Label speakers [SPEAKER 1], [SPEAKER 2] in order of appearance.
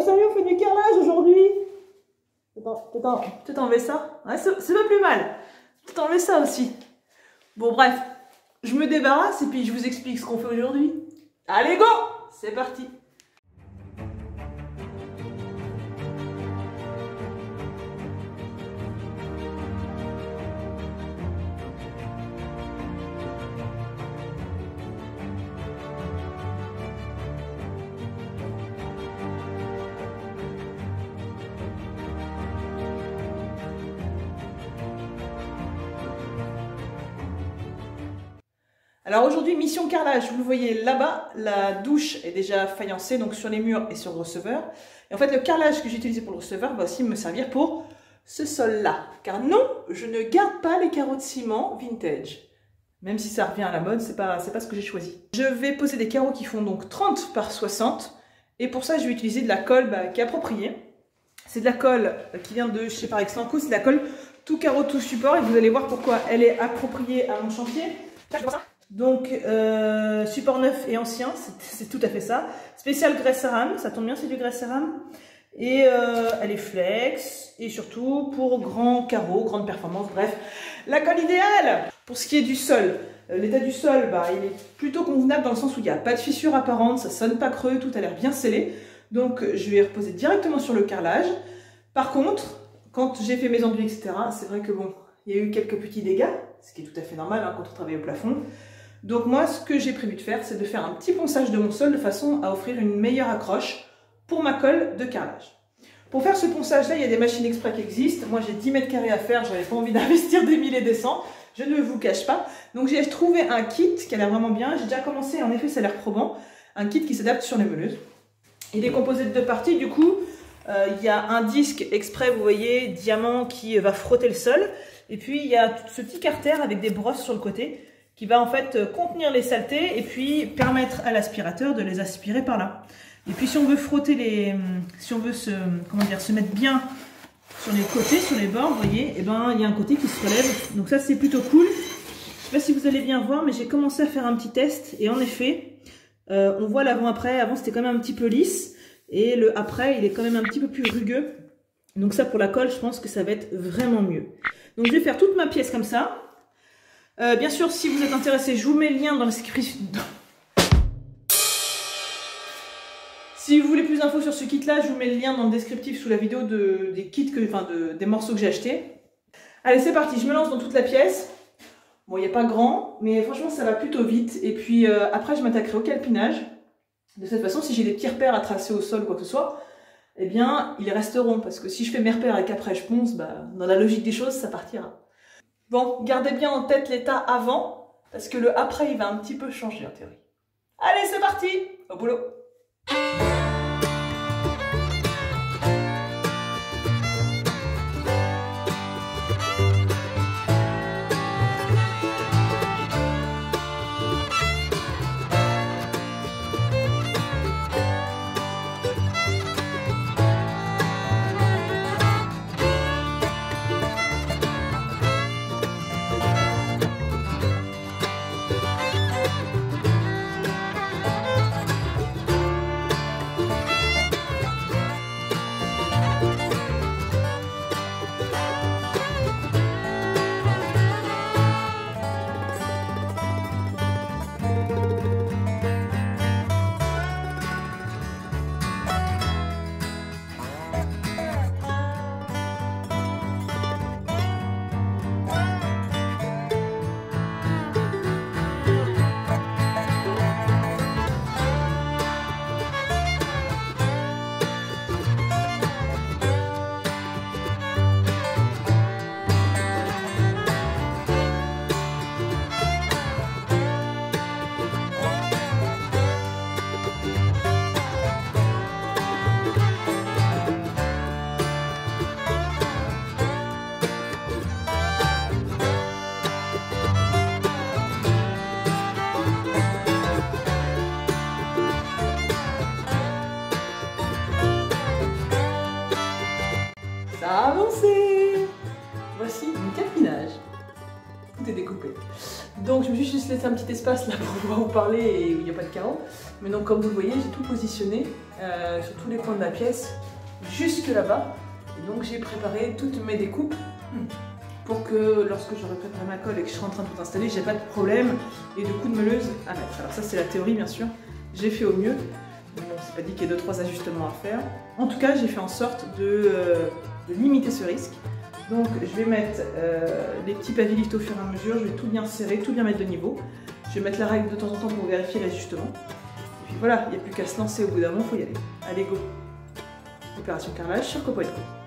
[SPEAKER 1] salut, on fait du carrelage aujourd'hui. Peut-être enlever ça. Ouais, c'est pas plus mal. Peut-être enlever ça aussi. Bon, bref. Je me débarrasse et puis je vous explique ce qu'on fait aujourd'hui. Allez, go! C'est parti. Alors aujourd'hui, mission carrelage, vous le voyez là-bas, la douche est déjà faïencée donc sur les murs et sur le receveur. Et en fait, le carrelage que j'ai utilisé pour le receveur va aussi me servir pour ce sol-là. Car non, je ne garde pas les carreaux de ciment vintage. Même si ça revient à la mode, c'est pas ce que j'ai choisi. Je vais poser des carreaux qui font donc 30 par 60. Et pour ça, je vais utiliser de la colle qui est appropriée. C'est de la colle qui vient de chez Parex Lanco, c'est de la colle tout carreau, tout support. Et vous allez voir pourquoi elle est appropriée à mon chantier. Là, je vois ça. Donc, support neuf et ancien, c'est tout à fait ça. Spécial grès cérame, ça tombe bien, c'est du grès cérame. Et elle est flex, et surtout pour grands carreaux, grande performance, bref, la colle idéale. Pour ce qui est du sol, l'état du sol, il est plutôt convenable dans le sens où il n'y a pas de fissure apparente, ça sonne pas creux, tout a l'air bien scellé. Donc, je vais reposer directement sur le carrelage. Par contre, quand j'ai fait mes enduits, etc., c'est vrai que bon, il y a eu quelques petits dégâts, ce qui est tout à fait normal quand on travaille au plafond. Donc moi, ce que j'ai prévu de faire, c'est de faire un petit ponçage de mon sol de façon à offrir une meilleure accroche pour ma colle de carrelage. Pour faire ce ponçage-là, il y a des machines exprès qui existent. Moi, j'ai 10 mètres carrés à faire, je n'avais pas envie d'investir des 1000 et des 100, je ne vous cache pas. Donc j'ai trouvé un kit qui a l'air vraiment bien. J'ai déjà commencé, en effet, ça a l'air probant. Un kit qui s'adapte sur les meuleuses. Il est composé de deux parties, du coup. Il y a un disque exprès, vous voyez, diamant qui va frotter le sol. Et puis, il y a ce petit carter avec des brosses sur le côté qui va en fait contenir les saletés et puis permettre à l'aspirateur de les aspirer par là. Et puis si on veut frotter si on veut se mettre bien sur les côtés, sur les bords, vous voyez, il y a un côté qui se relève. Donc ça c'est plutôt cool. Je sais pas si vous allez bien voir, mais j'ai commencé à faire un petit test et en effet, on voit l'avant-après. Avant c'était quand même un petit peu lisse et le après il est quand même un petit peu plus rugueux. Donc ça pour la colle, je pense que ça va être vraiment mieux. Donc je vais faire toute ma pièce comme ça. Bien sûr, si vous êtes intéressé, je vous mets le lien dans le description. Si vous voulez plus d'infos sur ce kit-là, je vous mets le lien dans le descriptif sous la vidéo des kits, des morceaux que j'ai achetés. Allez, c'est parti, je me lance dans toute la pièce. Bon, il n'y a pas grand, mais franchement, ça va plutôt vite. Et puis après, je m'attaquerai au calpinage. De cette façon, si j'ai des petits repères à tracer au sol ou quoi que ce soit, eh bien, ils resteront. Parce que si je fais mes repères et qu'après je ponce, dans la logique des choses, ça partira. Bon, gardez bien en tête l'état avant, parce que le après, il va un petit peu changer en théorie. Allez, c'est parti, au boulot. Ça a avancé. Voici mon calpinage. Tout est découpé. Donc je me suis juste laissé un petit espace là pour pouvoir vous parler et où il n'y a pas de carreaux. Mais donc comme vous le voyez, j'ai tout positionné sur tous les coins de la pièce, jusque là-bas. Et donc j'ai préparé toutes mes découpes pour que lorsque j'aurai préparé ma colle et que je serai en train de tout installer, j'ai pas de problème et de coups de meuleuse à mettre. Alors ça c'est la théorie bien sûr, j'ai fait au mieux. Bon, c'est pas dit qu'il y ait 2-3 ajustements à faire. En tout cas j'ai fait en sorte de limiter ce risque. Donc je vais mettre les petits paviliers au fur et à mesure, je vais tout bien serrer, tout bien mettre de niveau. Je vais mettre la règle de temps en temps pour vérifier l'ajustement. Et puis voilà, il n'y a plus qu'à se lancer au bout d'un moment, il faut y aller. Allez go! Opération carrelage sur Copo & Co.